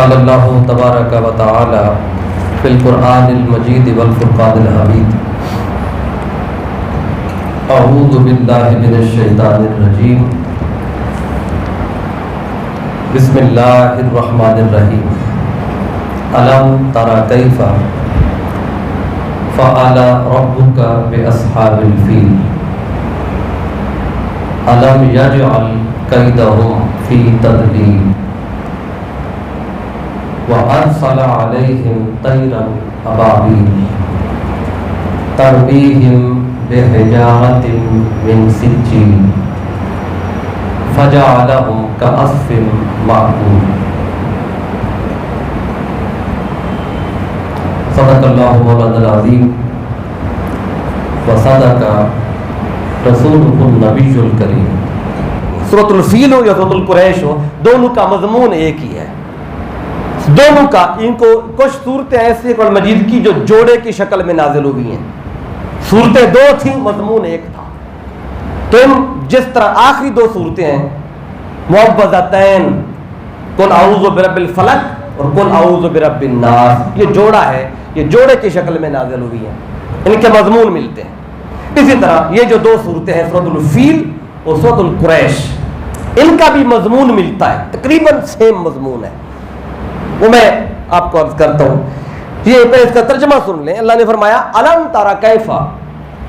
قال اللہ تبارک و تعالی فی القرآن المجید والفرقان الحمید اعوذ باللہ من الشیطان الرجیم بسم اللہ الرحمن الرحیم الم تر کیف فعل ربک باصحاب الفیل الم یجعل کیدہم فی تدلیل وَأَرْسَلَ عَلَيْهِمْ طَيْرًا أَبَابِيلَ تَرْمِيهِمْ بِحِجَارَةٍ مِّن سِجِّيلٍ فَجَعَلَهُمْ كَعَصْفٍ مَّأْكُولٍ صدق اللہ مولانا العظیم وصدق رسولہ النبی الکریم۔ سورۃ الفیل ہو یا سورۃ القریش ہو، دونوں کا مضمون ایک ہی ہے۔ دونوں کا ان کو کچھ صورتیں ایسی قرآن مجید کی جو جوڑے کی شکل میں نازل ہوئی ہیں، صورتیں دو تھیں، مضمون ایک تھا۔ تو جس طرح آخری دو صورتیں ہیں معوذتین، قل اعوذ برب الفلق اور قل اعوذ برب الناس، یہ جوڑا ہے، یہ جوڑے کی شکل میں نازل ہوئی ہیں، ان کے مضمون ملتے ہیں۔ اسی طرح یہ جو دو صورتیں ہیں سورۃ الفیل اور سورۃ القریش، ان کا بھی مضمون ملتا ہے، تقریباً سیم مضمون ہے۔ وہ میں آپ کو عرض کرتا ہوں، یہ پہ اس کا ترجمہ سن لیں۔ اللہ نے فرمایا الم تر کیف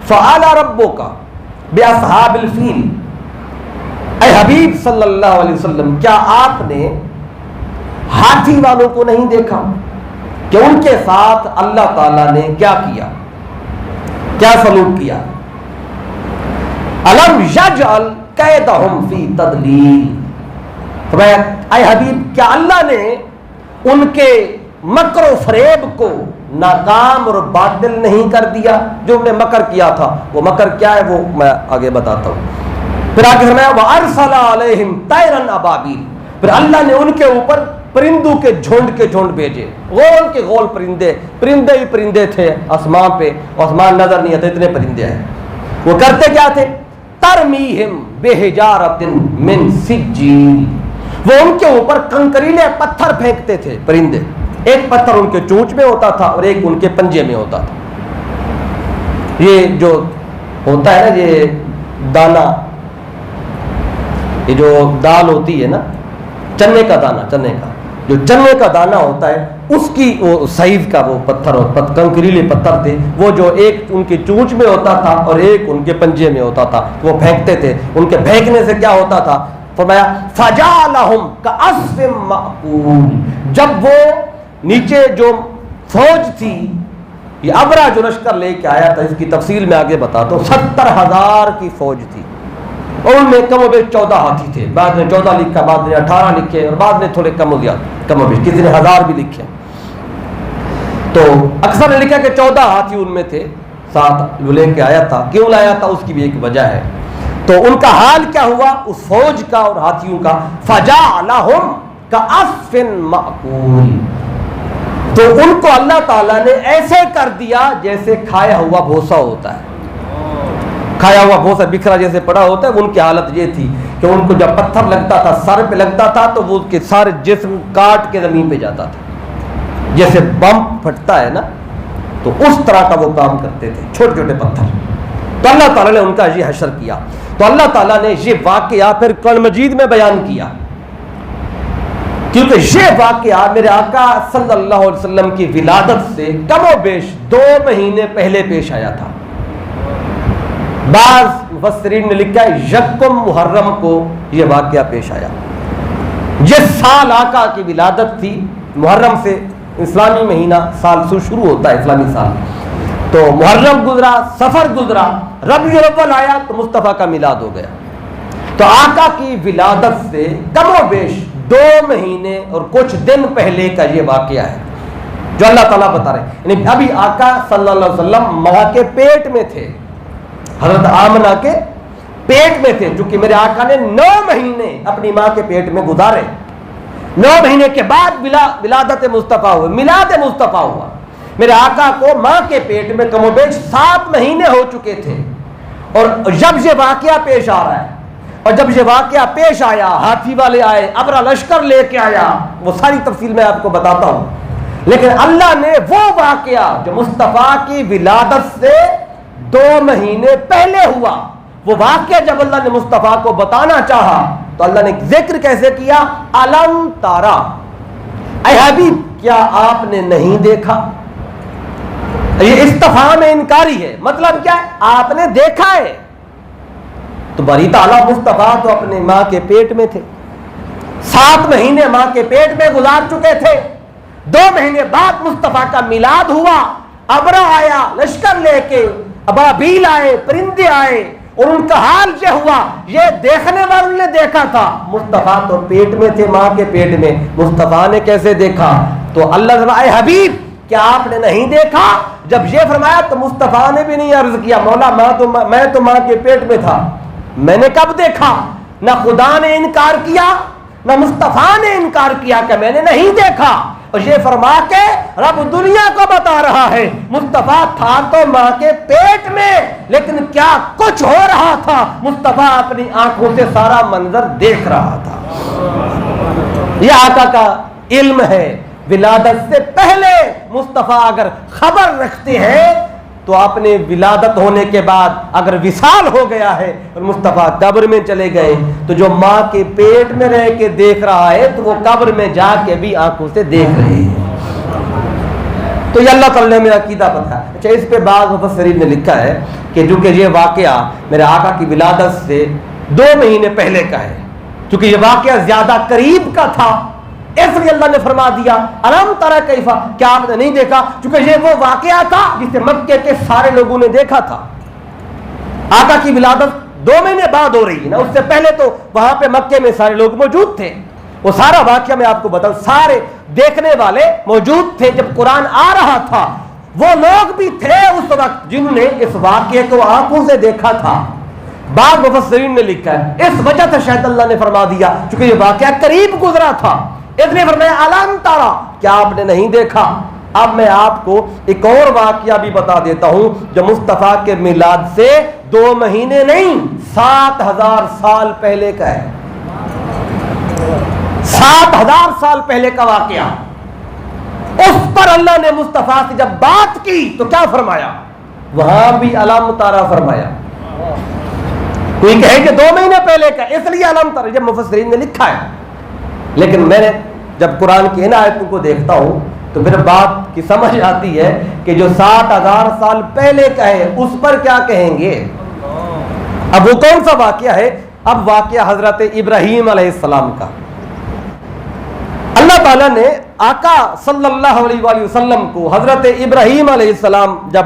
فعل ربک باصحاب الفیل، اے حبیب صلی اللہ علیہ وسلم کیا آپ نے ہاتھی والوں کو نہیں دیکھا کہ ان کے ساتھ اللہ تعالیٰ نے کیا کیا، کیا سلوک کیا؟ الم یجعل کیدہم فی تدلیل، فرمایا اے حبیب کیا اللہ نے ان کے مکر و فریب کو ناکام اور باطل نہیں کر دیا؟ جو انہوں نے مکر کیا تھا، وہ مکر کیا ہے وہ میں آگے بتاتا ہوں۔ پھر آگے فرمایا وَأَرْسَلَ عَلَيْهِمْ طَيْرًا أَبَابِيلَ، پھر اللہ نے ان کے اوپر پرندوں کے جھنڈ بھیجے، غول کے غول پرندے، پرندے ہی پرندے تھے آسمان پہ، آسمان نظر نہیں آتے اتنے پرندے ہیں۔ وہ کرتے کیا تھے؟ تَرْمِيهِمْ بِحِجَارَةٍ مِّن سِجِّيلٍ، وہ ان کے اوپر کنکریلے پتھر پھینکتے تھے پرندے، ایک پتھر ان کے چونچ میں ہوتا تھا اور ایک ان کے پنجے میں ہوتا تھا۔ یہ جو ہوتا ہے نا یہ دانا، یہ جو دال ہوتی ہے نا چنے کا دانا، چنے کا جو چنے کا دانا ہوتا ہے اس کی وہ سائز کا وہ پتھر اور کنکریلے پتھر تھے، وہ جو ایک ان کے چونچ میں ہوتا تھا اور ایک ان کے پنجے میں ہوتا تھا، وہ پھینکتے تھے۔ ان کے پھینکنے سے کیا ہوتا تھا؟ فرمایا فَجَعَلَهُمْ كَعَصْفٍ مَّأْكُولٍ، جب وہ نیچے جو فوج تھی، یہ ابرا جو لشکر لے کے آیا تھا، اس کی تفصیل میں آگے بتاتا ہوں، 70,000 کی فوج تھی اور ان میں کم و بیش 14 ہاتھی تھے، بعد میں 14 لکھا، بعد میں 18 لکھے اور بعد میں تھوڑے کم و بیش، کسی نے 1000 بھی لکھے۔ تو اکثر نے لکھا کہ 14 ہاتھی ان میں تھے، ساتھ وہ لے کے آیا تھا۔ کیوں لایا تھا اس کی بھی ایک وجہ ہے۔ تو ان کا حال کیا ہوا اس فوج کا اور ہاتھیوں کا؟ فَجَعَلَهُمْ كَعَصْفٍ مَّأْكُولٍ، تو ان کو اللہ تعالیٰ نے ایسے کر دیا جیسے کھایا ہوا بھوسا ہوتا ہے، کھایا ہوا بھوسا بکھرا جیسے پڑا ہوتا ہے۔ ان کی حالت یہ تھی کہ ان کو جب پتھر لگتا تھا، سر پہ لگتا تھا تو وہ کے سارے جسم کاٹ کے زمین پہ جاتا تھا، جیسے بم پھٹتا ہے نا، تو اس طرح کا وہ کام کرتے تھے، چھوٹے چھوٹے پتھر۔ تو اللہ تعالیٰ نے ان کا یہ حشر کیا۔ تو اللہ تعالیٰ نے یہ واقعہ پھر قرآن مجید میں بیان کیا، کیونکہ یہ واقعہ میرے آقا صلی اللہ علیہ وسلم کی ولادت سے کم و بیش 2 مہینے پہلے پیش آیا تھا۔ بعض مفسرین نے لکھا ہے یکم محرم کو یہ واقعہ پیش آیا۔ جس سال آقا کی ولادت تھی، محرم سے اسلامی مہینہ سال سے شروع ہوتا ہے، اسلامی سال، تو محرم گزرا، سفر گزرا، ربیع الاول آیا تو مصطفیٰ کا میلاد ہو گیا۔ تو آقا کی ولادت سے کم و بیش 2 مہینے اور کچھ دن پہلے کا یہ واقعہ ہے جو اللہ تعالیٰ بتا رہے ہیں۔ یعنی ابھی آقا صلی اللہ علیہ وسلم ماں کے پیٹ میں تھے، حضرت آمنہ کے پیٹ میں تھے، چونکہ میرے آقا نے 9 مہینے اپنی ماں کے پیٹ میں گزارے۔ 9 مہینے کے بعد ولادت مصطفیٰ ہوئے، میلاد مصطفیٰ ہوا۔ میرے آقا کو ماں کے پیٹ میں کم و بیش 7 مہینے ہو چکے تھے، اور جب یہ واقعہ پیش آ رہا ہے اور جب یہ واقعہ پیش آیا، ہاتھی والے آئے، ابرا لشکر لے کے آیا، وہ ساری تفصیل میں آپ کو بتاتا ہوں، لیکن اللہ نے وہ واقعہ جو مصطفیٰ کی ولادت سے 2 مہینے پہلے ہوا، وہ واقعہ جب اللہ نے مصطفیٰ کو بتانا چاہا تو اللہ نے ذکر کیسے کیا؟ الم تارا، اے حبیب کیا آپ نے نہیں دیکھا؟ یہ استفہام انکاری ہے، مطلب کیا ہے؟ آپ نے دیکھا ہے؟ تو باری تعالیٰ مصطفیٰ تو اپنے ماں کے پیٹ میں تھے، 7 مہینے ماں کے پیٹ میں گزار چکے تھے، 2 مہینے بعد مصطفیٰ کا میلاد ہوا، ابرا آیا لشکر لے کے، ابابیل آئے، پرندے آئے، اور ان کا حال کیا ہوا یہ دیکھنے والوں نے دیکھا تھا، مصطفیٰ تو پیٹ میں تھے، ماں کے پیٹ میں، مصطفیٰ نے کیسے دیکھا؟ تو اللہ نے فرمایا اے حبیب کیا آپ نے نہیں دیکھا؟ جب یہ فرمایا تو مصطفیٰ نے بھی نہیں عرض کیا مولا میں تو ماں کے پیٹ میں تھا، میں نے کب دیکھا؟ نہ خدا نے انکار کیا نہ مصطفیٰ نے انکار کیا کہ میں نے نہیں دیکھا، اور یہ فرما کے رب دنیا کو بتا رہا ہے مصطفیٰ تھا تو ماں کے پیٹ میں، لیکن کیا کچھ ہو رہا تھا مصطفیٰ اپنی آنکھوں سے سارا منظر دیکھ رہا تھا۔ یہ آقا کا علم ہے، ولادت سے پہلے مصطفیٰ اگر خبر رکھتے ہیں تو اپنے ولادت ہونے کے بعد اگر وصال ہو گیا ہے اور مصطفیٰ قبر میں چلے گئے تو جو ماں کے پیٹ میں رہ کے دیکھ رہا ہے تو وہ قبر میں جا کے بھی آنکھوں سے دیکھ رہے ہیں۔ تو یہ اللہ تعالیٰ نے میرا عقیدہ بتایا۔ اچھا، اس پہ بعض مفسرین نے لکھا ہے کہ چونکہ یہ واقعہ میرے آقا کی ولادت سے 2 مہینے پہلے کا ہے، چونکہ یہ واقعہ زیادہ قریب کا تھا اس لیے اللہ نے فرما دیا الم ترى کیف، کیا آپ نے نہیں دیکھا؟ چونکہ یہ وہ واقعہ تھا جسے مکے کے سارے لوگوں نے دیکھا تھا۔ آقا کی ولادت 2 مہینے بعد ہو رہی ہے نا، اس سے پہلے تو وہاں پہ مکے میں سارے لوگ موجود تھے، وہ سارا واقعہ میں آپ کو بتاؤں، سارے دیکھنے والے موجود تھے جب قرآن آ رہا تھا، وہ لوگ بھی تھے اس وقت جنہوں نے اس واقعے کو آنکھوں سے دیکھا تھا۔ بعض مفسرین نے لکھا ہے اس وجہ سے شاید اللہ نے فرما دیا چونکہ یہ واقعہ قریب گزرا تھا، اس لیے فرمایا الم ترى، کیا آپ نے نہیں دیکھا؟ اب میں آپ کو ایک اور واقعہ بھی بتا دیتا ہوں جو مصطفیٰ کے میلاد سے 2 مہینے نہیں 7000 سال پہلے کا ہے۔ 7000 سال پہلے کا واقعہ، اس پر اللہ نے مصطفیٰ سے جب بات کی تو کیا فرمایا؟ وہاں بھی الم ترى فرمایا۔ کوئی کہے کہ 2 مہینے پہلے کا اس لیے الم ترى، جب مفسرین نے لکھا ہے، لیکن میں نے جب قرآن کی ان آیتوں کو دیکھتا ہوں تو پھر بات کی سمجھ آتی ہے کہ جو 7000 سال پہلے کا ہے اس پر کیا کہیں گے؟ اب وہ کون سا واقعہ ہے؟ اب واقعہ حضرت ابراہیم علیہ السلام کا۔ اللہ تعالیٰ نے آقا صلی اللہ علیہ وآلہ وسلم کو حضرت ابراہیم علیہ السلام جب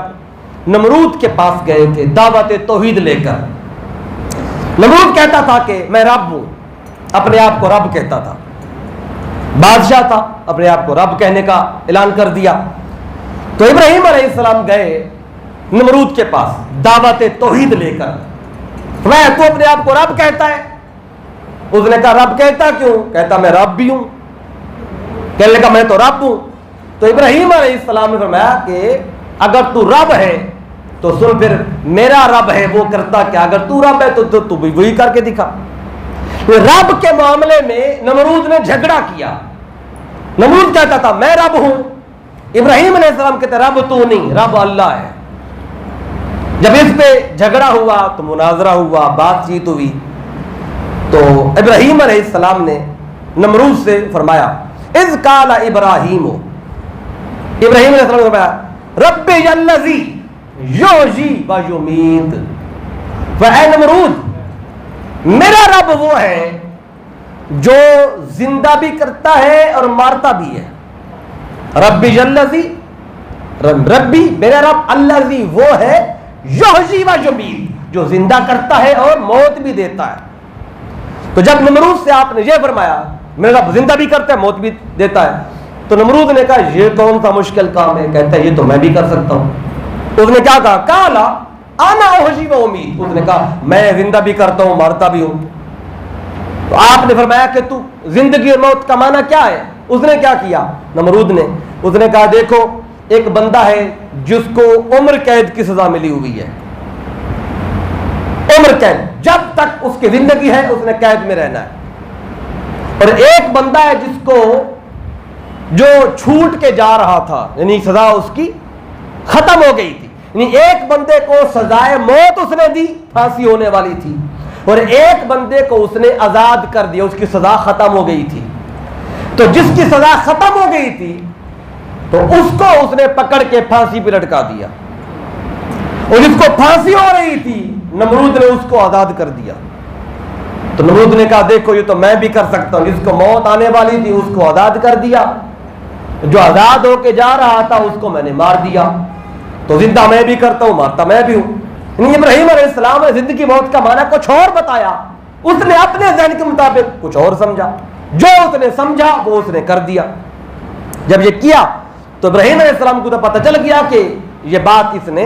نمرود کے پاس گئے تھے دعوت توحید لے کر، نمرود کہتا تھا کہ میں رب ہوں، اپنے آپ کو رب کہتا تھا، بادشاہ تھا، اپنے آپ کو رب کہنے کا اعلان کر دیا۔ تو ابراہیم علیہ السلام گئے نمرود کے پاس دعوت توحید لے کر، میں تو اپنے آپ کو رب کہتا ہے؟ اس نے کہا رب کہتا کیوں؟ کہتا میں رب بھی ہوں۔ کہنے لگا میں تو رب ہوں۔ تو ابراہیم علیہ السلام نے فرمایا کہ اگر تو رب ہے تو سن، پھر میرا رب ہے وہ کرتا کیا؟ اگر تو رب ہے تو بھی وہی کر کے دکھا۔ رب کے معاملے میں نمرود نے جھگڑا کیا۔ نمرود کہتا تھا میں رب ہوں، ابراہیم علیہ السلام کہتے رب تو نہیں، رب اللہ ہے۔ جب اس پہ جھگڑا ہوا تو مناظرہ ہوا، بات چیت ہوئی، تو ابراہیم علیہ السلام نے نمرود سے فرمایا اذ قال ابراہیم، ابراہیم علیہ السلام نے فرمایا ربی الذی یحیی و یمیت، اے نمرود میرا رب وہ ہے جو زندہ بھی کرتا ہے اور مارتا بھی ہے۔ ربی الذی، ربی میرا رب الذی وہ ہے یحیی و یمیت، جو زندہ کرتا ہے اور موت بھی دیتا ہے۔ تو جب نمرود سے آپ نے یہ فرمایا میرا رب زندہ بھی کرتا ہے موت بھی دیتا ہے، تو نمرود نے کہا یہ کون سا مشکل کام ہے؟ کہتا ہے یہ تو میں بھی کر سکتا ہوں۔ اس نے کیا کہا؟ کالا انا احیی و امیت، اس نے کہا میں زندہ بھی کرتا ہوں مارتا بھی ہوں۔ تو آپ نے فرمایا کہ تو زندگی اور موت کا معنی کیا ہے؟ اس نے کیا کیا نمرود نے؟ اس نے کہا دیکھو ایک بندہ ہے جس کو عمر قید کی سزا ملی ہوئی ہے، عمر قید، جب تک اس کی زندگی ہے اس نے قید میں رہنا ہے۔ اور ایک بندہ ہے جس کو جو چھوٹ کے جا رہا تھا، یعنی سزا اس کی ختم ہو گئی تھی، یعنی ایک بندے کو سزائے موت اس نے دی، پھانسی ہونے والی تھی، اور ایک بندے کو اس نے آزاد کر دیا، اس کی سزا ختم ہو گئی تھی۔ تو جس کی سزا ختم ہو گئی تھی تو اس کو اس نے پکڑ کے پھانسی پہ لٹکا دیا، اور جس کو پھانسی ہو رہی تھی نمرود نے اس کو آزاد کر دیا۔ تو نمرود نے کہا دیکھو یہ تو میں بھی کر سکتا ہوں، جس کو موت آنے والی تھی اس کو آزاد کر دیا، جو آزاد ہو کے جا رہا تھا اس کو میں نے مار دیا، تو زندہ میں بھی کرتا ہوں مارتا میں بھی ہوں۔ یعنی ابراہیم علیہ السلام نے زندگی موت کا معنی کچھ اور بتایا، اس نے اپنے ذہن کے مطابق کچھ اور سمجھا، جو اس نے سمجھا وہ اس نے کر دیا۔ جب یہ کیا تو ابراہیم علیہ السلام کو تو پتہ چل گیا کہ یہ بات اس نے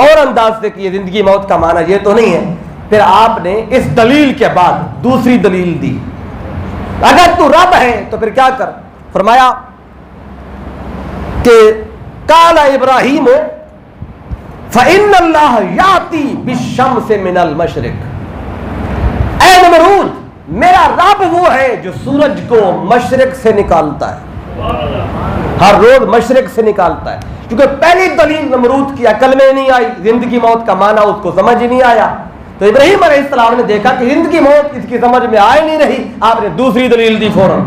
اور انداز سے کی، زندگی موت کا معنی یہ تو نہیں ہے۔ پھر آپ نے اس دلیل کے بعد دوسری دلیل دی، اگر تو رب ہے تو پھر کیا کر، فرمایا کہ قال ابراہیم فإن اللہ یاتی بالشمس من المشرق، اے نمرود میرا رب وہ ہے جو سورج کو مشرق سے نکالتا ہے، ہر روز مشرق سے نکالتا ہے۔ کیونکہ پہلی دلیل نمرود کی عقل میں نہیں آئی، زندگی موت کا معنی اس کو سمجھ ہی نہیں آیا، تو ابراہیم علیہ السلام نے دیکھا کہ زندگی موت اس کی سمجھ میں آئے نہیں رہی، آپ نے دوسری دلیل دی فوراً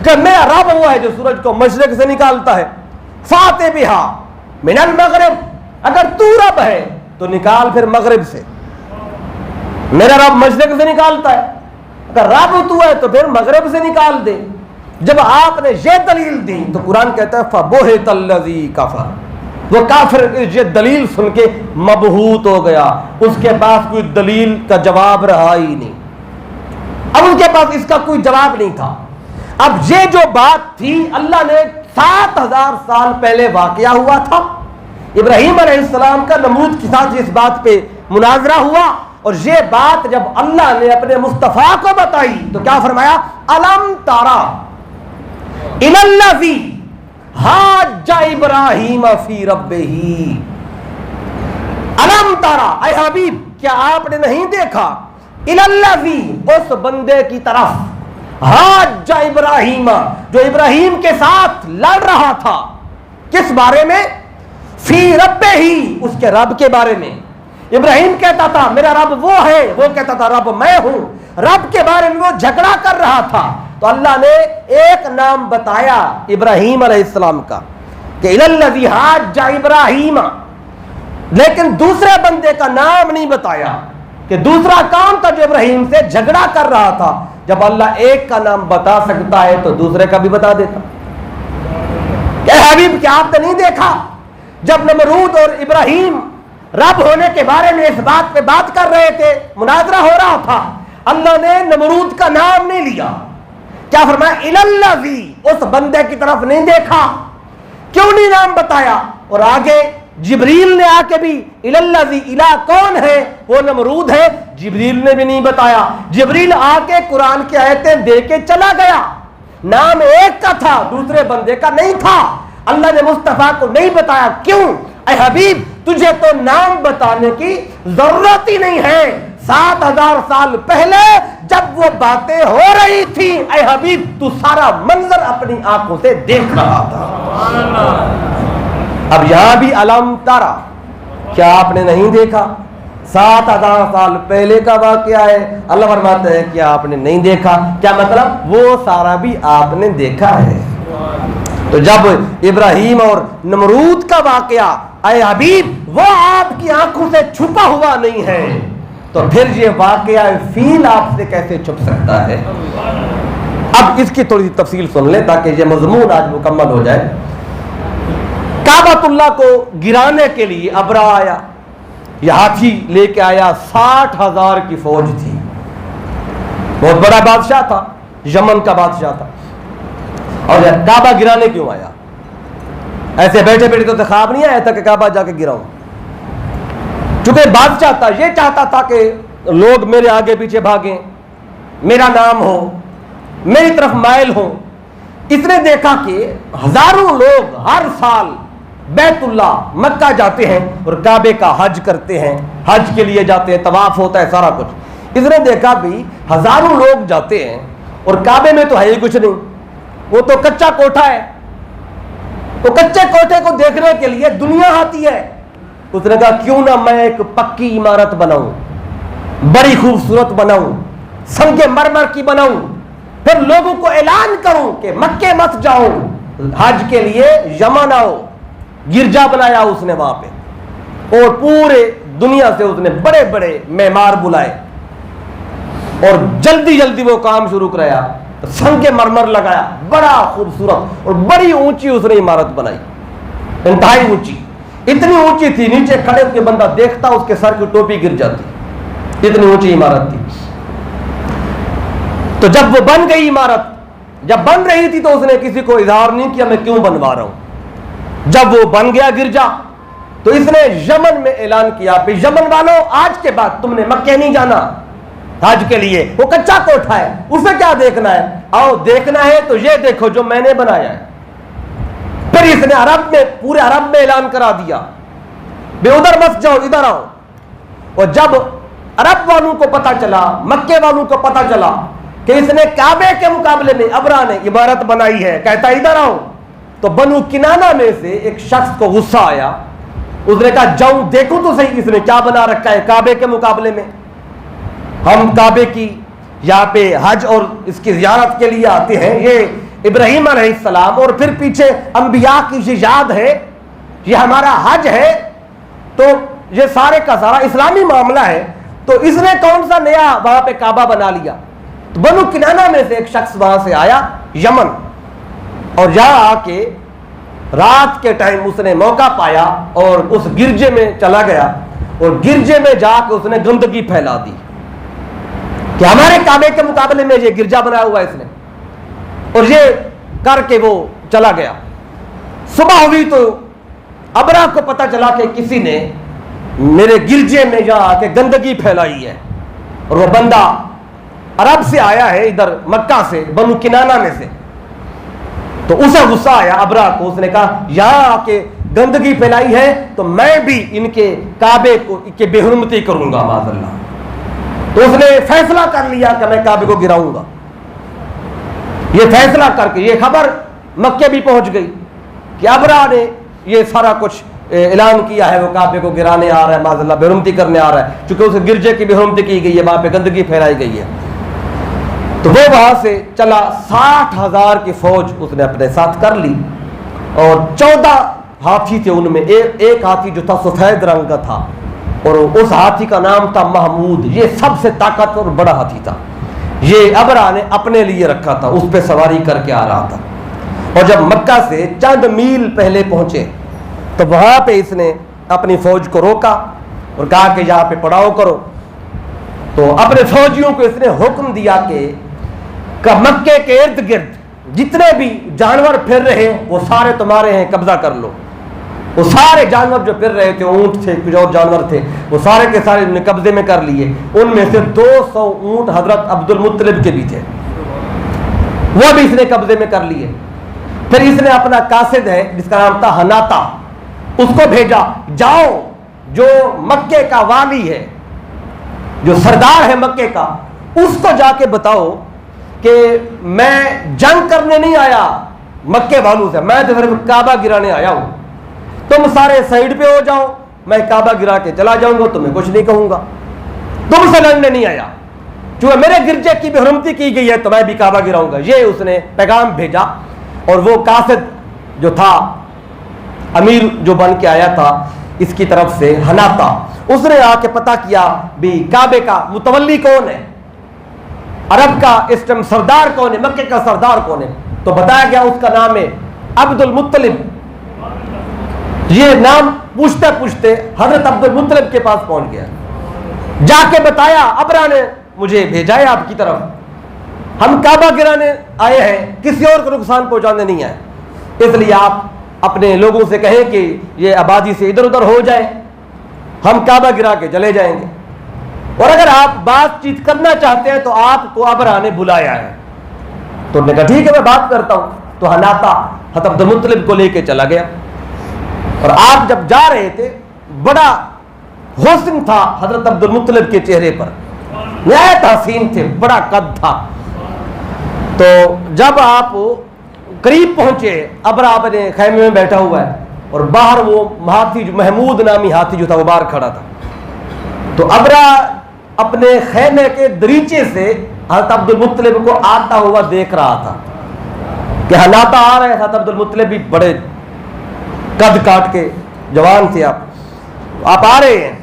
کہ میرا رب وہ ہے جو سورج کو مشرق سے نکالتا ہے، فاتح بہا من المغرب، اگر تو رب ہے تو نکال پھر مغرب سے، میرا رب مشرق سے نکالتا ہے، اگر رب تو ہے تو پھر مغرب سے نکال دے۔ جب آپ نے یہ دلیل دی تو قرآن کہتا ہے فَبُہِتَ الَّذِي كَفَرَ، وہ کافر یہ دلیل سن کے مبہوت ہو گیا، اس کے پاس کوئی دلیل کا جواب رہا ہی نہیں، اب ان کے پاس اس کا کوئی جواب نہیں تھا۔ اب یہ جو بات تھی اللہ نے 7000 سال پہلے واقعہ ہوا تھا، ابراہیم علیہ السلام کا نمرود کے ساتھ اس بات پہ مناظرہ ہوا، اور یہ بات جب اللہ نے اپنے مصطفیٰ کو بتائی تو کیا فرمایا، الم تارا الی الذی حاج ابراہیم فی ربہ، الم تارا اے حبیب کیا آپ نے نہیں دیکھا، الی الذی اس بندے کی طرف، حاج ابراہیم جو ابراہیم کے ساتھ لڑ رہا تھا، کس بارے میں، فی ربہ ہی اس کے رب کے بارے میں۔ ابراہیم کہتا تھا میرا رب وہ ہے، وہ کہتا تھا رب میں ہوں، رب کے بارے میں وہ جھگڑا کر رہا تھا، تو اللہ نے ایک نام بتایا ابراہیم علیہ السلام کا کہ الی الذی حاج ابراہیم، لیکن دوسرے بندے کا نام نہیں بتایا کہ دوسرا کون تھا جو ابراہیم سے جھگڑا کر رہا تھا۔ جب اللہ ایک کا نام بتا سکتا ہے تو دوسرے کا بھی بتا دیتا۔ کہ حبیب کیا آپ نے نہیں دیکھا جب نمرود اور ابراہیم رب ہونے کے بارے میں اس بات پہ بات کر رہے تھے، مناظرہ ہو رہا تھا، اللہ نے نمرود کا نام نہیں لیا، کیا فرمایا الی الذی، اس بندے کی طرف نہیں دیکھا، کیوں نہیں نام بتایا، اور آگے جبریل نے آ کے بھی الی الذی، الہ کون ہے، وہ نمرود ہے، جبریل نے بھی نہیں بتایا، جبریل آ کے قرآن کی آیتیں دے کے چلا گیا، نام ایک کا تھا دوسرے بندے کا نہیں تھا، اللہ نے مصطفیٰ کو نہیں بتایا، کیوں، اے حبیب تجھے تو نام بتانے کی ضرورت ہی نہیں ہے، 7000 سال پہلے جب وہ باتیں ہو رہی تھی اے حبیب تو سارا منظر اپنی آنکھوں سے دیکھ رہا تھا۔ اب یہاں بھی علم تارا، کیا آپ نے نہیں دیکھا، 7000 سال پہلے کا واقعہ ہے، اللہ فرماتا ہے کیا آپ نے نہیں دیکھا، کیا مطلب وہ سارا بھی آپ نے دیکھا ہے۔ تو جب ابراہیم اور نمرود کا واقعہ اے حبیب وہ آپ کی آنکھوں سے چھپا ہوا نہیں ہے تو پھر یہ واقعہ فیل آپ سے کیسے چھپ سکتا ہے۔ اب اس کی تھوڑی سی تفصیل سن لیں تاکہ یہ مضمون آج مکمل ہو جائے۔ کعبۃ اللہ کو گرانے کے لیے ابرا آیا، یہ ہاتھی لے کے آیا، 60,000 کی فوج تھی، بہت بڑا بادشاہ تھا، یمن کا بادشاہ تھا، اور کعبہ گرانے کیوں آیا؟ ایسے بیٹھے بیٹھے تو خواب نہیں آیا تھا کہ کعبہ جا کے گراؤں، چونکہ بادشاہ تھا، یہ چاہتا تھا کہ لوگ میرے آگے پیچھے بھاگیں، میرا نام ہو، میری طرف مائل ہو۔ اس نے دیکھا کہ ہزاروں لوگ ہر سال بیت اللہ مکہ جاتے ہیں اور کعبے کا حج کرتے ہیں، حج کے لیے جاتے ہیں، طواف ہوتا ہے، سارا کچھ۔ اس نے دیکھا بھی ہزاروں لوگ جاتے ہیں اور کعبے میں تو ہے ہی کچھ نہیں، وہ تو کچا کوٹھا ہے، تو کچے کوٹھے کو دیکھنے کے لیے دنیا آتی ہے۔ اس نے کہا کیوں نہ میں ایک پکی عمارت بناؤں، بڑی خوبصورت بناؤں، سنگ مرمر کی بناؤں، پھر لوگوں کو اعلان کروں کہ مکے مت جاؤ، حج کے لیے یمن آؤ۔ گرجا بنایا اس نے وہاں پہ، اور پورے دنیا سے اس نے بڑے بڑے معمار بلائے، اور جلدی جلدی وہ کام شروع کرایا، سنگ مرمر لگایا، بڑا خوبصورت اور بڑی اونچی اس نے عمارت بنائی، انتہائی اونچی، اتنی اونچی تھی نیچے کھڑے ہو کے بندہ دیکھتا اس کے سر کی ٹوپی گر جاتی، اتنی اونچی عمارت تھی۔ تو جب وہ بن گئی عمارت، جب بن رہی تھی تو اس نے کسی کو اظہار نہیں کیا میں کیوں بنوا رہا ہوں۔ جب وہ بن گیا گرجا تو اس نے یمن میں اعلان کیا کہ یمن والوں آج کے بعد تم نے مکے نہیں جانا حج کے لیے، وہ کچا کوٹھا ہے، اسے کیا دیکھنا ہے، آؤ دیکھنا ہے تو یہ دیکھو جو میں نے بنایا ہے۔ پھر اس نے عرب میں، پورے عرب میں اعلان کرا دیا بے ادھر مت جاؤ ادھر آؤ۔ اور جب عرب والوں کو پتا چلا، مکے والوں کو پتا چلا کہ اس نے کعبے کے مقابلے میں ابرا نے عمارت بنائی ہے، کہتا ادھر آؤ، تو بنو کنانہ میں سے ایک شخص کو غصہ آیا، اس نے کہا جاؤں دیکھوں تو صحیح اس نے کیا بنا رکھا ہے کعبے کے مقابلے میں۔ ہم کعبے کی یہاں پہ حج اور اس کی زیارت کے لیے آتے ہیں، یہ ابراہیم علیہ السلام اور پھر پیچھے انبیاء کی یہ یاد ہے، یہ ہمارا حج ہے، تو یہ سارے کا سارا اسلامی معاملہ ہے، تو اس نے کون سا نیا وہاں پہ کعبہ بنا لیا۔ تو بنو کنانہ میں سے ایک شخص وہاں سے آیا یمن، اور یہاں آ کے رات کے ٹائم اس نے موقع پایا اور اس گرجے میں چلا گیا، اور گرجے میں جا کے اس نے گندگی پھیلا دی کہ ہمارے کعبے کے مقابلے میں یہ گرجا بنایا ہوا ہے اس نے، اور یہ کر کے وہ چلا گیا۔ صبح ہوئی تو ابرا کو پتا چلا کہ کسی نے میرے گرجے میں جا کے گندگی پھیلائی ہے، اور وہ بندہ عرب سے آیا ہے، ادھر مکہ سے، بنو کنانہ میں سے، تو اسے غصہ آیا ابرا کو، اس نے کہا یہاں آ کے گندگی پھیلائی ہے تو میں بھی ان کے کعبے کو کی بے حرمتی کروں گا معاذ اللہ۔ تو اس نے فیصلہ کر لیا کہ میں کعبے کو گراؤں گا۔ یہ فیصلہ کر کے یہ خبر مکے بھی پہنچ گئی کہ ابرا نے یہ سارا کچھ اعلان کیا ہے، وہ کعبے کو گرانے آ رہا ہے معاذ اللہ، بے حرمتی کرنے آ رہا ہے، چونکہ اس گرجے کی بے حرمتی کی گئی ہے، وہاں پہ گندگی پھیلائی گئی ہے۔ تو وہ وہاں سے چلا، 60,000 کی فوج اس نے اپنے ساتھ کر لی، اور 14 ہاتھی تھے، ان میں ایک ہاتھی جو تھا سفید رنگ کا تھا، اور اس ہاتھی کا نام تھا محمود، یہ سب سے طاقتور اور بڑا ہاتھی تھا، یہ ابرا نے اپنے لیے رکھا تھا، اس پہ سواری کر کے آ رہا تھا۔ اور جب مکہ سے چند میل پہلے پہنچے تو وہاں پہ اس نے اپنی فوج کو روکا اور کہا کہ یہاں پہ پڑاؤ کرو۔ تو اپنے فوجیوں کو اس نے حکم دیا کہ مکے کے ارد گرد جتنے بھی جانور پھر رہے وہ سارے تمہارے ہیں، قبضہ کر لو۔ وہ سارے جانور جو پھر رہے تھے، اونٹ تھے، کچھ اور جانور تھے، وہ سارے کے سارے انہوں نے قبضے میں کر لیے۔ ان میں سے 200 اونٹ حضرت عبد المطلب کے بھی تھے، وہ بھی اس نے قبضے میں کر لیے۔ پھر اس نے اپنا قاصد ہے جس کا نام تھا حناتا، اس کو بھیجا، جاؤ جو مکے کا والی ہے، جو سردار ہے مکے کا، اس کو جا کے بتاؤ کہ میں جنگ کرنے نہیں آیا مکے والوں سے، میں تو صرف کعبہ گرانے آیا ہوں، تم سارے سائیڈ پہ ہو جاؤ، میں کعبہ گرا کے چلا جاؤں گا، تمہیں کچھ نہیں کہوں گا، تم سے لڑنے نہیں آیا، چونکہ میرے گرجے کی بے حرمتی کی گئی ہے تو میں بھی کعبہ گراؤں گا۔ یہ اس نے پیغام بھیجا، اور وہ قاصد جو تھا، امیر جو بن کے آیا تھا اس کی طرف سے حناتا، اس نے آ کے پتا کیا بھی کعبے کا متولی کون ہے، عرب کا اس ٹائم سردار کون ہے، مکے کا سردار کون ہے، تو بتایا گیا اس کا نام ہے عبد المطلب۔ یہ نام پوچھتے پوچھتے حضرت عبد المطلب کے پاس پہنچ گیا، جا کے بتایا ابرا نے مجھے بھیجا ہے آپ کی طرف، ہم کعبہ گرانے آئے ہیں، کسی اور کو نقصان پہنچانے نہیں آئے، اس لیے آپ اپنے لوگوں سے کہیں کہ یہ آبادی سے ادھر ادھر ہو جائے، ہم کعبہ گرا کے چلے جائیں گے، اور اگر آپ بات چیت کرنا چاہتے ہیں تو آپ کو ابرا نے بلایا ہے۔ تو انہوں نے کہا ٹھیک ہے میں بات کرتا ہوں، تو حناتا حضرت عبد المطلب کو لے کے چلا گیا۔ اور آپ جب جا رہے تھے بڑا حسن تھا حضرت عبد المطلب کے چہرے پر، نہایت حسین تھے، بڑا قد تھا. تو جب آپ قریب پہنچے، ابرا اپنے خیمے میں بیٹھا ہوا ہے اور باہر وہ ہاتھی محمود نامی ہاتھی جو تھا وہ باہر کھڑا تھا. تو ابرا اپنے خیمے کے دریچے سے حضرت عبد المطلب کو آتا ہوا دیکھ رہا تھا کہ حالاتا آ رہے. حضرت عبد المطلب بھی بڑے قد کاٹ کے جوان تھے، آپ آ رہے ہیں،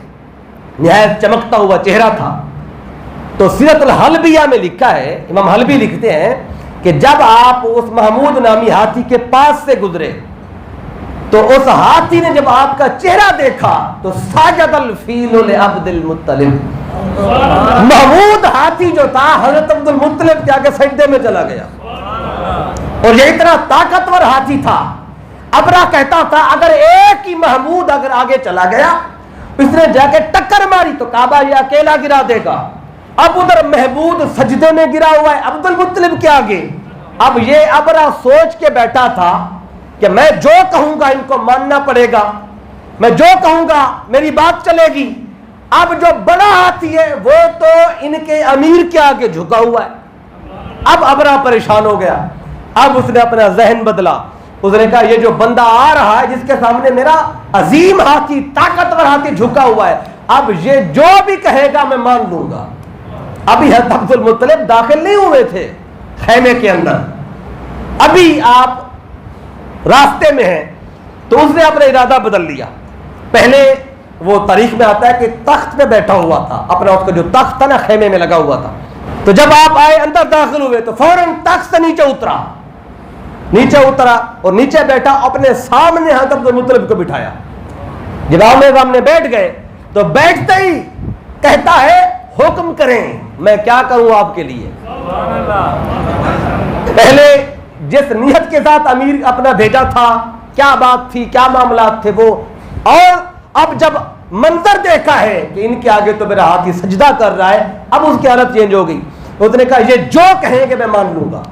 نہایت چمکتا ہوا چہرہ تھا. تو سیرت الحلبیہ میں لکھا ہے، امام حلبی لکھتے ہیں کہ جب آپ اس محمود نامی ہاتھی کے پاس سے گزرے تو اس ہاتھی نے جب آپ کا چہرہ دیکھا تو ساجد الفیل لعبد المطلب، محمود ہاتھی جو تھا حضرت عبد المطلب کے آگے سجدے میں چلا گیا. اور یہ اتنا طاقتور ہاتھی تھا. ابرا کہتا تھا اگر ایک ہی محمود اگر آگے چلا گیا، اس نے جا کے ٹکر ماری تو کعبہ یہ اکیلا گرا دے گا. اب ادھر محمود سجدے میں گرا ہوا ہے عبد المطلب کے آگے. اب یہ ابرا سوچ کے بیٹھا تھا کہ میں جو کہوں گا ان کو ماننا پڑے گا، میں جو کہوں گا میری بات چلے گی. اب جو بڑا ہاتھی ہے وہ تو ان کے امیر کے آگے جھکا ہوا ہے. اب ابرا پریشان ہو گیا. اب اس نے اپنا ذہن بدلا. اس نے کہا یہ جو بندہ آ رہا ہے جس کے سامنے میرا عظیم ہاتھی، طاقتور ہاتھی جھکا ہوا ہے، اب یہ جو بھی کہے گا میں مان لوں گا. ابھی حضرت عبد المطلب داخل نہیں ہوئے تھے خیمے کے اندر، ابھی آپ راستے میں ہیں. تو اس نے اپنا ارادہ بدل لیا. پہلے وہ تاریخ میں آتا ہے کہ تخت پہ بیٹھا ہوا تھا، اپنا اس کا جو تخت تھا نا خیمے میں لگا ہوا تھا. تو جب آپ آئے اندر داخل ہوئے تو فوراً تخت سے نیچے اترا اور نیچے بیٹھا، اپنے سامنے حضرت عبد المطلب کو بٹھایا. جب آمنے سامنے بیٹھ گئے تو بیٹھتے ہی کہتا ہے حکم کریں میں کیا کروں آپ کے لیے. پہلے جس نیت کے ساتھ امیر اپنا بھیجا تھا، کیا بات تھی، کیا معاملات تھے وہ، اور اب جب منظر دیکھا ہے کہ ان کے آگے تو میرا ہاتھی سجدہ کر رہا ہے، اب اس کی حالت چینج ہو گئی. اس نے کہا یہ جو کہیں گے میں مان لوں گا.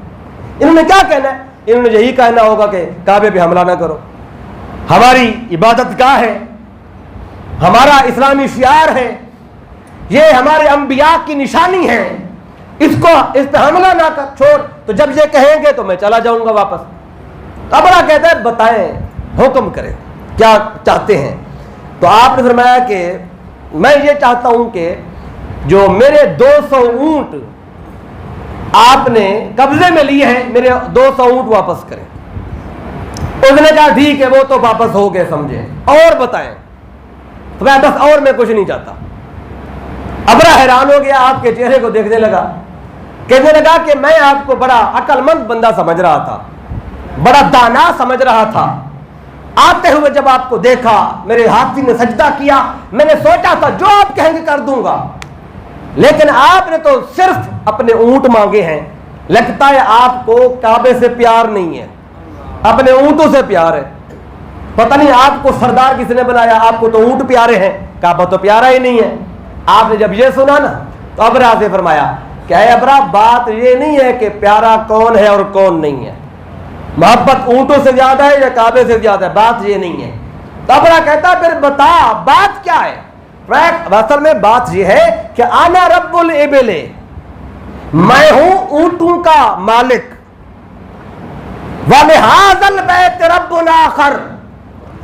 انہوں نے کیا کہنا ہے؟ انہوں نے یہی کہنا ہوگا کہ کعبے پہ حملہ نہ کرو، ہماری عبادت گاہ ہے، ہمارا اسلامی شعار ہے، یہ ہمارے انبیاء کی نشانی ہے، اس پہ حملہ نہ کر، چھوڑ. تو جب یہ کہیں گے تو میں چلا جاؤں گا واپس. ابرا کہتا ہے بتائیں، حکم کریں، کیا چاہتے ہیں. تو آپ نے فرمایا کہ میں یہ چاہتا ہوں کہ جو میرے 200 اونٹ آپ نے قبضے میں لیے ہیں، میرے 200 اونٹ واپس کریں. اس نے کہا ٹھیک ہے، وہ تو واپس ہو گئے سمجھے، اور بتائیں. تو میں بس اور میں کچھ نہیں چاہتا. ابرا حیران ہو گیا، آپ کے چہرے کو دیکھنے لگا، کہنے لگا کہ میں آپ کو بڑا عقل مند بندہ سمجھ رہا تھا، بڑا دانا سمجھ رہا تھا. آتے ہوئے جب آپ کو دیکھا، میرے ہاتھی نے سجدہ کیا، میں نے سوچا تھا جو آپ کہیں گے کر دوں گا، لیکن آپ نے تو صرف اپنے اونٹ مانگے ہیں. لگتا ہے آپ کو کعبے سے پیار نہیں ہے، اپنے اونٹوں سے پیار ہے. پتہ نہیں آپ کو سردار کس نے بنایا، آپ کو تو اونٹ پیارے ہیں، کعبہ تو پیارا ہی نہیں ہے. آپ نے جب یہ سنا نا تو ابرا سے فرمایا کہ اے ابرا، بات یہ نہیں ہے کہ پیارا کون ہے اور کون نہیں ہے، محبت اونٹوں سے زیادہ ہے یا کعبے سے زیادہ ہے، بات یہ نہیں ہے. تو ابرا کہتا پھر بتا بات کیا ہے. اصل میں بات یہ ہے کہ انا رب الابل، میں ہوں اونٹوں کا مالک، وَلِهَذَا الْبَيْتِ رَبٌّ آخر،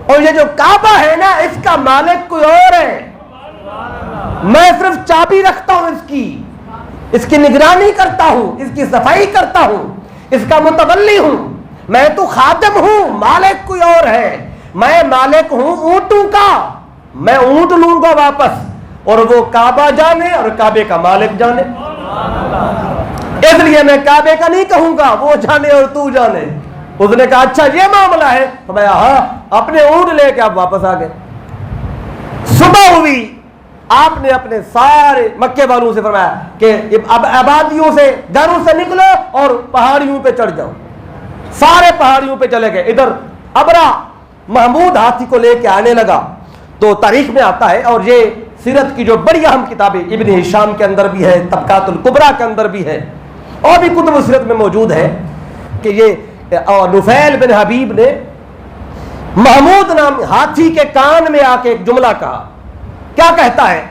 اور یہ جو کعبہ ہے نا اس کا مالک کوئی اور ہے. میں صرف چابی رکھتا ہوں اس کی نگرانی کرتا ہوں، اس کی صفائی کرتا ہوں، اس کا متولی ہوں. میں تو خادم ہوں، مالک کوئی اور ہے. میں مالک ہوں اونٹوں کا، میں اونٹ لوں گا واپس، اور وہ کعبہ جانے اور کعبے کا مالک جانے. اس لیے میں کعبے کا نہیں کہوں گا، وہ جانے اور تو جانے. اس نے کہا اچھا یہ معاملہ ہے. تو میں ہاں، اپنے اونٹ لے کے آپ واپس آ گئے. صبح ہوئی، آپ نے اپنے سارے مکے والوں سے فرمایا کہ اب آبادیوں سے گھروں سے نکلو اور پہاڑیوں پہ چڑھ جاؤ. سارے پہاڑیوں پہ چلے گئے. ادھر ابرا محمود ہاتھی کو لے کے آنے لگا. تو تاریخ میں آتا ہے، اور یہ سیرت کی جو بڑی اہم کتابیں ابن ہشام کے اندر بھی ہے، طبقات الکبریٰ کے اندر بھی ہے، اور بھی کتب سیرت میں موجود ہے کہ یہ نفیل بن حبیب نے محمود نام ہاتھی کے کان میں آ کے ایک جملہ کہا. کیا کہتا ہے؟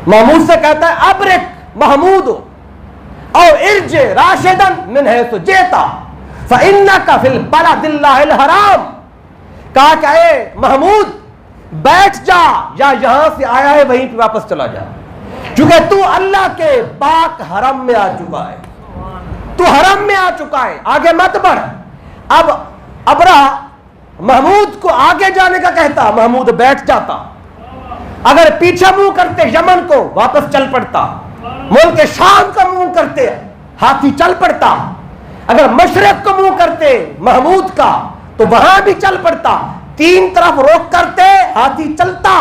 محمود سے کہتا ہے ابرک محمود او ارج راشدن من حیث جیتا فإنک فی البلد اللہ الحرام. کہا کہ اے محمود بیٹھ جا، یا یہاں سے آیا ہے وہیں پہ واپس چلا جا، کیونکہ تو اللہ کے پاک حرم میں آ چکا ہے، تو حرم میں آ چکا ہے، آگے مت بڑھ. اب ابرہ محمود کو آگے جانے کا کہتا، محمود بیٹھ جاتا. اگر پیچھے منہ کرتے یمن کو واپس چل پڑتا، ملک شام کا منہ کرتے ہاتھی چل پڑتا. اگر مشرق کو منہ کرتے محمود کا تو وہاں بھی چل پڑتا. تین طرف روک کرتے ہاتھی چلتا،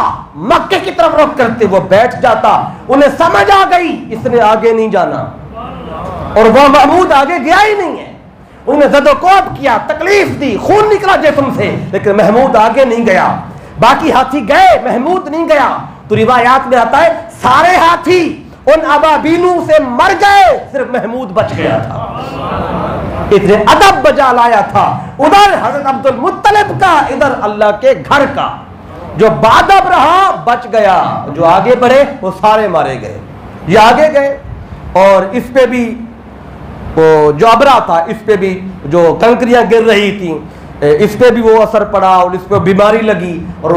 مکے کی طرف روک کرتے وہ بیٹھ جاتا. انہیں سمجھ آ گئی اس نے آگے نہیں جانا، اور وہ محمود آگے گیا ہی نہیں ہے. انہیں زد و کوب کیا، تکلیف دی، خون نکلا جسم سے، لیکن محمود آگے نہیں گیا. باقی ہاتھی گئے، محمود نہیں گیا. تو روایات میں آتا ہے سارے ہاتھی ان ابابیلوں سے مر گئے، صرف محمود بچ گیا تھا. اتنے ادب بجا لایا تھا، ادھر حضرت عبد المطلب کا، ادھر اللہ کے گھر کا. جو بادب رہا بچ گیا، جو آگے بڑھے وہ سارے مارے گئے. یہ آگے گئے اور اس پہ بھی وہ جو ابرا تھا، اس پہ بھی جو کنکریاں گر رہی تھیں اس پہ بھی وہ اثر پڑا، اور اس پہ بیماری لگی، اور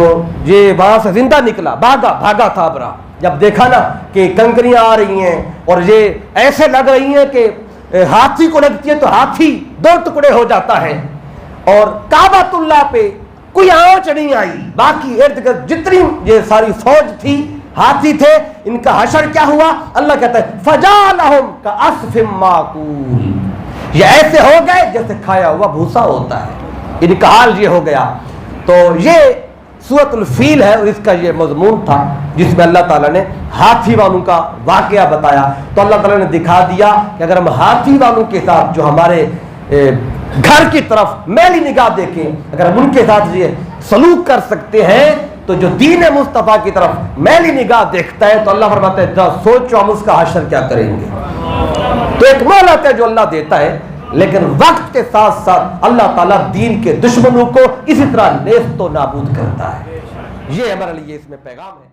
یہ وہاں سے زندہ نکلا. بھاگا تھا ابرا. جب دیکھا نا کہ کنکریاں آ رہی ہیں اور یہ ایسے لگ رہی ہیں کہ ہاتھی کو لگتی ہے تو ہاتھی دو ٹکڑے ہو جاتا ہے، اور کعبۃ اللہ پہ کوئی آنچ نہیں آئی. باقی ارد گرد جتنی یہ ساری فوج تھی، ہاتھی تھے، ان کا حشر کیا ہوا؟ اللہ کہتا ہے فجعلہم کعصف ماکول. یہ ایسے ہو گئے جیسے کھایا ہوا بھوسا ہوتا ہے. ان کا حال یہ ہو گیا. تو یہ سورۃ الفیل ہے، اور اس کا یہ مضمون تھا جس میں اللہ تعالیٰ نے ہاتھی والوں کا واقعہ بتایا. تو اللہ تعالیٰ نے دکھا دیا کہ اگر ہم ہاتھی والوں کے ساتھ جو ہمارے گھر کی طرف میلی نگاہ دیکھیں، اگر ہم ان کے ساتھ یہ سلوک کر سکتے ہیں تو جو دین مصطفیٰ کی طرف میلی نگاہ دیکھتا ہے تو اللہ فرماتا ہے سوچو ہم اس کا حشر کیا کریں گے. تو ایک مہلت ہے جو اللہ دیتا ہے، لیکن وقت کے ساتھ ساتھ اللہ تعالیٰ دین کے دشمنوں کو اسی طرح نیست و نابود کرتا ہے. یہ ہمارے لیے اس میں پیغام ہے.